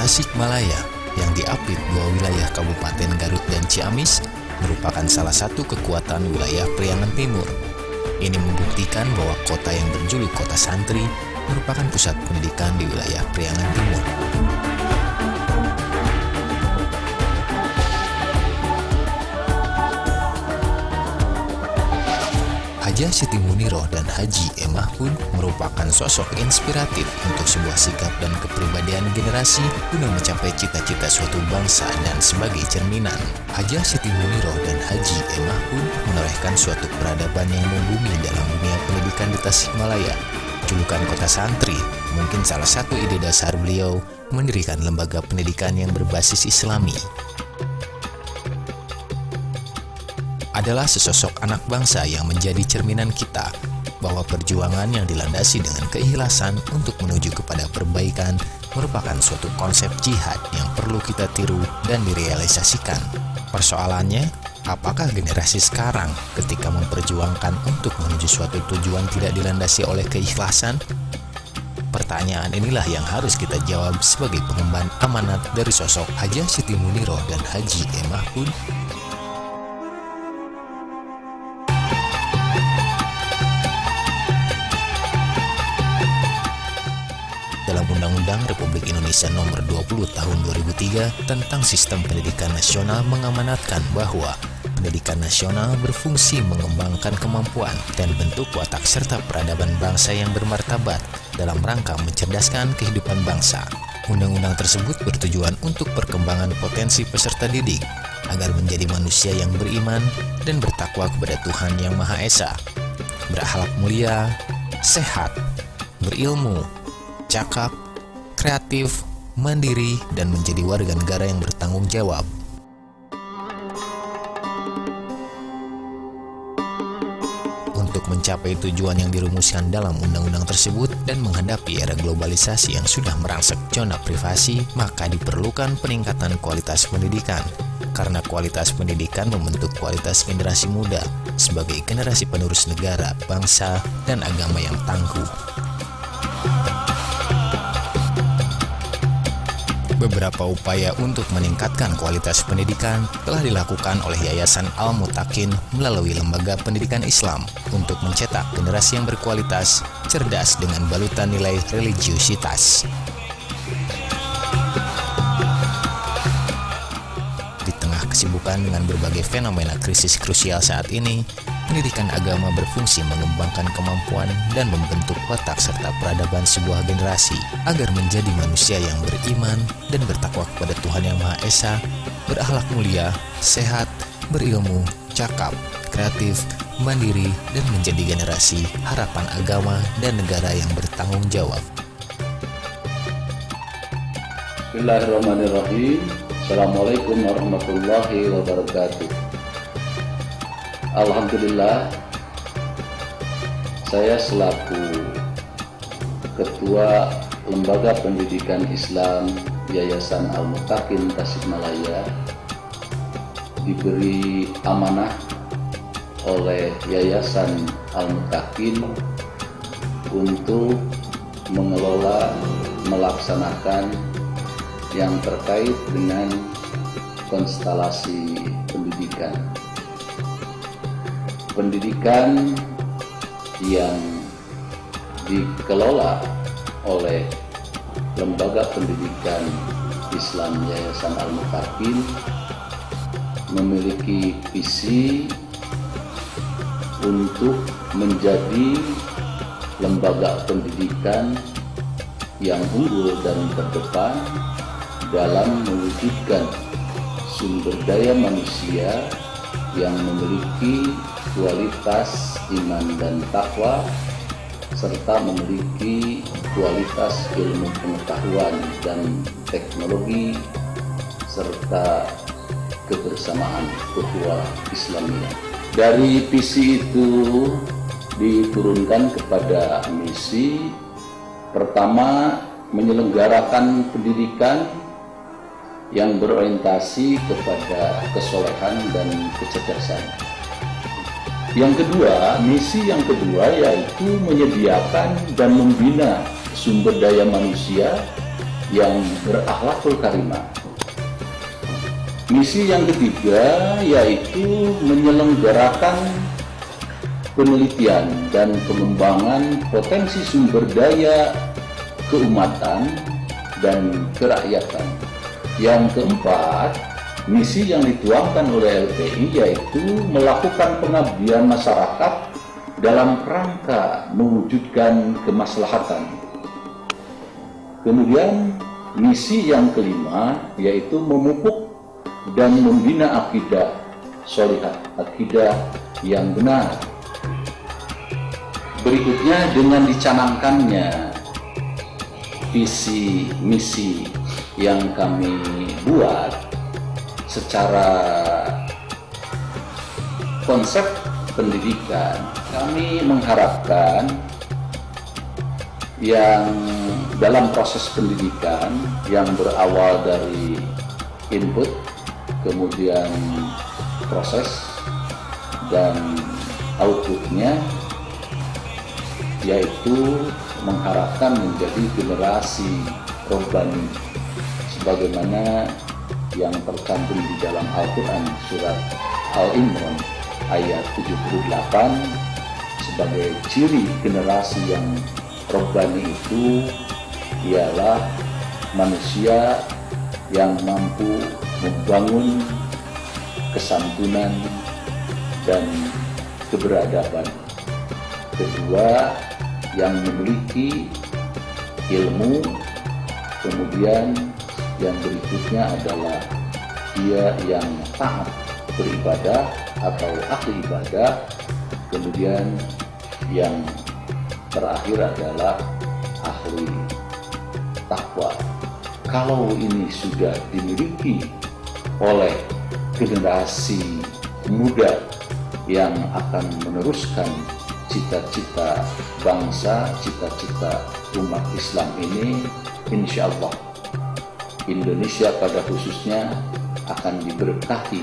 Tasikmalaya yang diapit dua wilayah Kabupaten Garut dan Ciamis merupakan salah satu kekuatan wilayah Priangan Timur. Ini membuktikan bahwa kota yang berjuluk kota santri merupakan pusat pendidikan di wilayah Priangan Timur. Hajah Siti Muniroh dan Haji Emah pun merupakan sosok inspiratif untuk sebuah sikap dan kepribadian generasi guna mencapai cita-cita suatu bangsa dan sebagai cerminan. Hajah Siti Muniroh dan Haji Emah pun menorehkan suatu peradaban yang membumi dalam dunia pendidikan di Tasikmalaya. Julukan kota santri mungkin salah satu ide dasar beliau mendirikan lembaga pendidikan yang berbasis Islami. Adalah sesosok anak bangsa yang menjadi cerminan kita bahwa perjuangan yang dilandasi dengan keikhlasan untuk menuju kepada perbaikan merupakan suatu konsep jihad yang perlu kita tiru dan direalisasikan. Persoalannya, apakah generasi sekarang ketika memperjuangkan untuk menuju suatu tujuan tidak dilandasi oleh keikhlasan? Pertanyaan inilah yang harus kita jawab sebagai pengemban amanat dari sosok Hajah Siti Muniroh dan Haji Emah pun. Dalam Undang-Undang Republik Indonesia Nomor 20 Tahun 2003 tentang Sistem Pendidikan Nasional mengamanatkan bahwa pendidikan nasional berfungsi mengembangkan kemampuan dan bentuk watak serta peradaban bangsa yang bermartabat dalam rangka mencerdaskan kehidupan bangsa. Undang-undang tersebut bertujuan untuk perkembangan potensi peserta didik agar menjadi manusia yang beriman dan bertakwa kepada Tuhan Yang Maha Esa, berakhlak mulia, sehat, berilmu, cakap, kreatif, mandiri, dan menjadi warga negara yang bertanggung jawab. Untuk mencapai tujuan yang dirumuskan dalam undang-undang tersebut dan menghadapi era globalisasi yang sudah merangsek zona privasi, maka diperlukan peningkatan kualitas pendidikan. Karena kualitas pendidikan membentuk kualitas generasi muda sebagai generasi penerus negara, bangsa, dan agama yang tangguh. Beberapa upaya untuk meningkatkan kualitas pendidikan telah dilakukan oleh Yayasan Al-Mutakin melalui Lembaga Pendidikan Islam untuk mencetak generasi yang berkualitas, cerdas dengan balutan nilai religiusitas. Di tengah kesibukan dengan berbagai fenomena krisis krusial saat ini, pendidikan agama berfungsi mengembangkan kemampuan dan membentuk watak serta peradaban sebuah generasi agar menjadi manusia yang beriman dan bertakwa kepada Tuhan Yang Maha Esa, berakhlak mulia, sehat, berilmu, cakap, kreatif, mandiri, dan menjadi generasi harapan agama dan negara yang bertanggung jawab. Bismillahirrahmanirrahim. Assalamualaikum warahmatullahi wabarakatuh. Alhamdulillah, saya selaku Ketua Lembaga Pendidikan Islam Yayasan Al-Mutakin Tasikmalaya diberi amanah oleh Yayasan Al-Mutakin untuk mengelola, melaksanakan yang terkait dengan konstelasi pendidikan. Pendidikan yang dikelola oleh Lembaga Pendidikan Islam Yayasan Al-Mutakin memiliki visi untuk menjadi lembaga pendidikan yang unggul dan terdepan dalam mewujudkan sumber daya manusia yang memiliki kualitas iman dan takwa serta memiliki kualitas ilmu pengetahuan dan teknologi serta kebersamaan ukhuwah Islamiyah. Dari visi itu diturunkan kepada misi pertama, menyelenggarakan pendidikan yang berorientasi kepada kesolehan dan kecerdasan. Yang kedua, misi yang kedua yaitu menyediakan dan membina sumber daya manusia yang berakhlakul karimah. Misi yang ketiga yaitu menyelenggarakan penelitian dan pengembangan potensi sumber daya keumatan dan kerakyatan. Yang keempat, misi yang dituangkan oleh LPI yaitu melakukan pengabdian masyarakat dalam rangka mewujudkan kemaslahatan. Kemudian misi yang kelima yaitu memupuk dan membina akidah sholihah, akidah yang benar. Berikutnya dengan dicanangkannya visi misi yang kami buat secara konsep pendidikan, kami mengharapkan yang dalam proses pendidikan yang berawal dari input, kemudian proses dan outputnya, yaitu mengharapkan menjadi generasi robbani sebagaimana yang tercantum di dalam Al-Quran surat Al-Imran ayat 78 sebagai ciri generasi yang robbani itu ialah manusia yang mampu membangun kesantunan dan keberadaban. Kedua, yang memiliki ilmu. Kemudian yang berikutnya adalah dia yang taat beribadah atau ahli ibadah. Kemudian yang terakhir adalah ahli takwa. Kalau ini sudah dimiliki oleh generasi muda yang akan meneruskan cita-cita bangsa, cita-cita umat Islam ini, insya Allah Indonesia pada khususnya akan diberkahi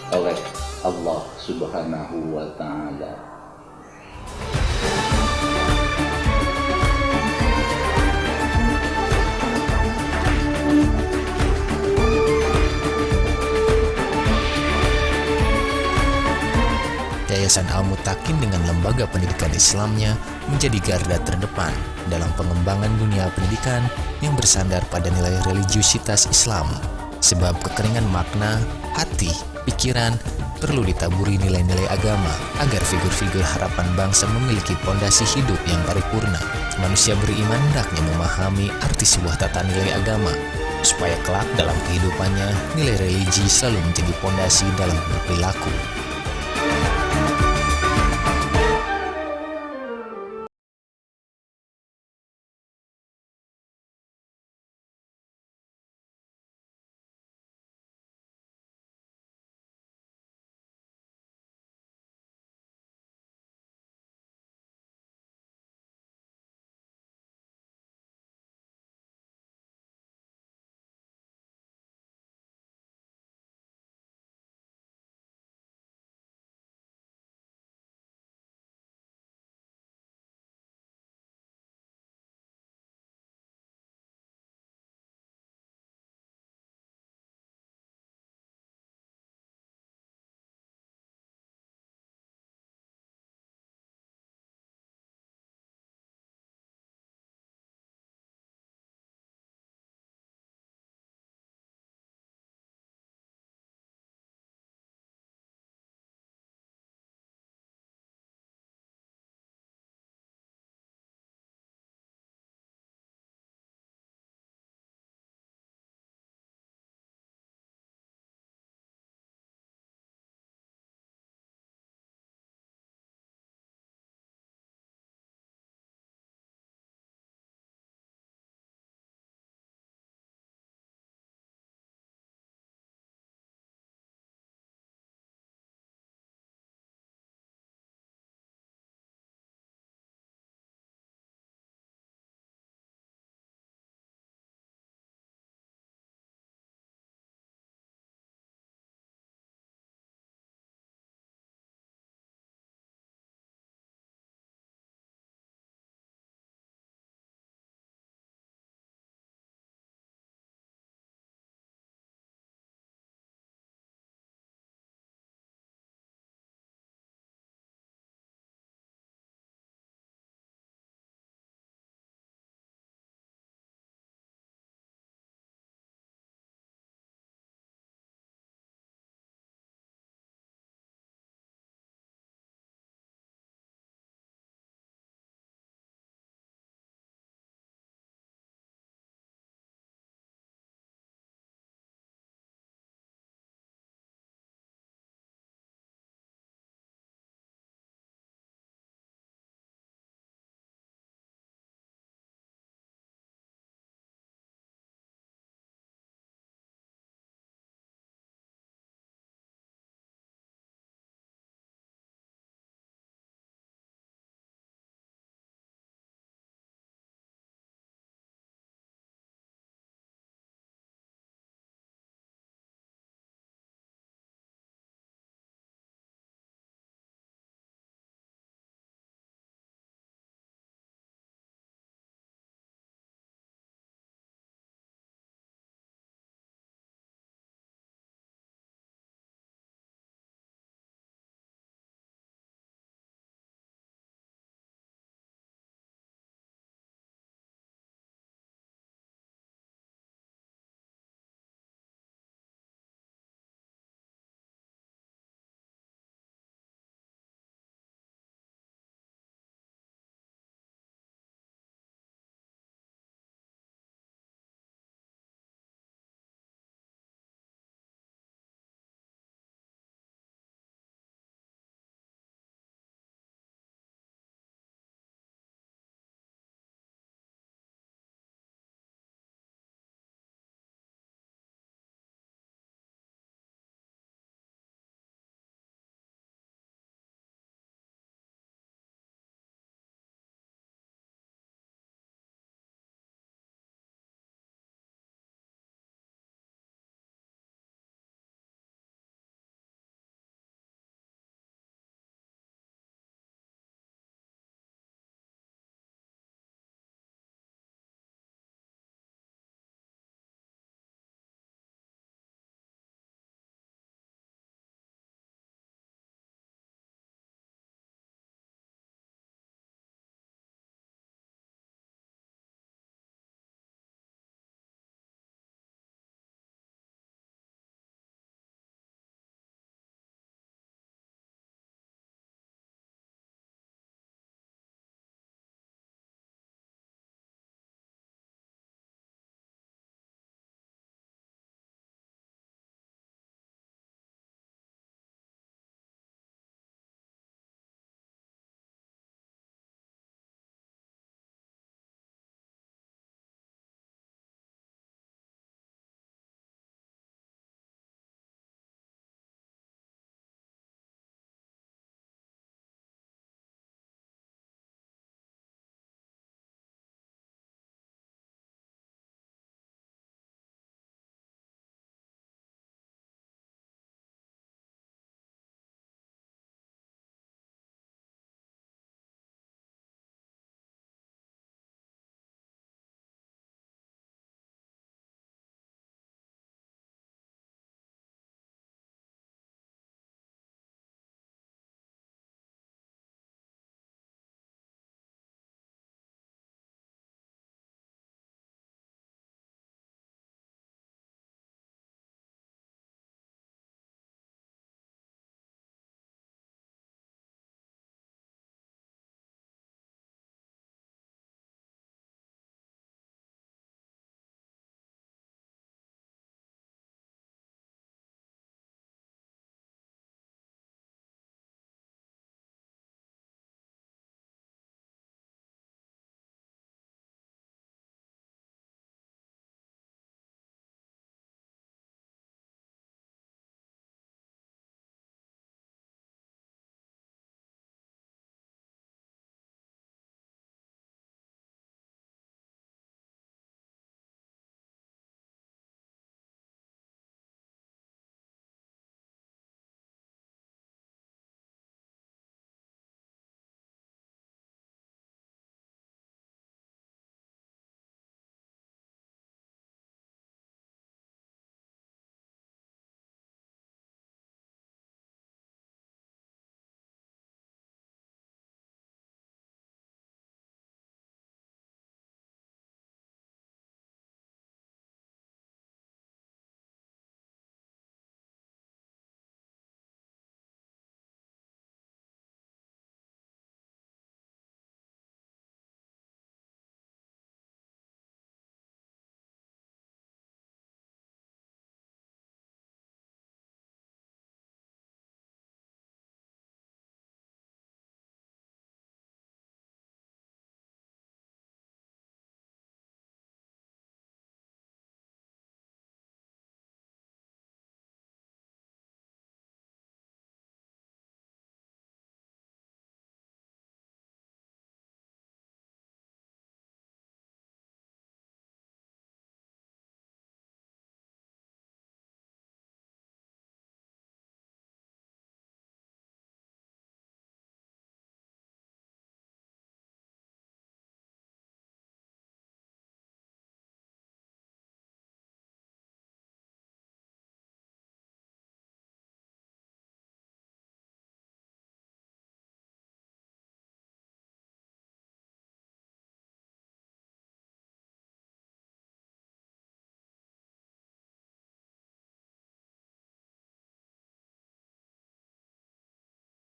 oleh Allah Subhanahu wa Ta'ala. Yayasan Al-Mutakin dengan lembaga pendidikan Islamnya menjadi garda terdepan dalam pengembangan dunia pendidikan yang bersandar pada nilai religiusitas Islam. Sebab kekeringan makna, hati, pikiran perlu ditaburi nilai-nilai agama agar figur-figur harapan bangsa memiliki pondasi hidup yang paripurna. Manusia beriman hendaknya memahami arti sebuah tata nilai agama supaya kelak dalam kehidupannya nilai religi selalu menjadi pondasi dalam berperilaku.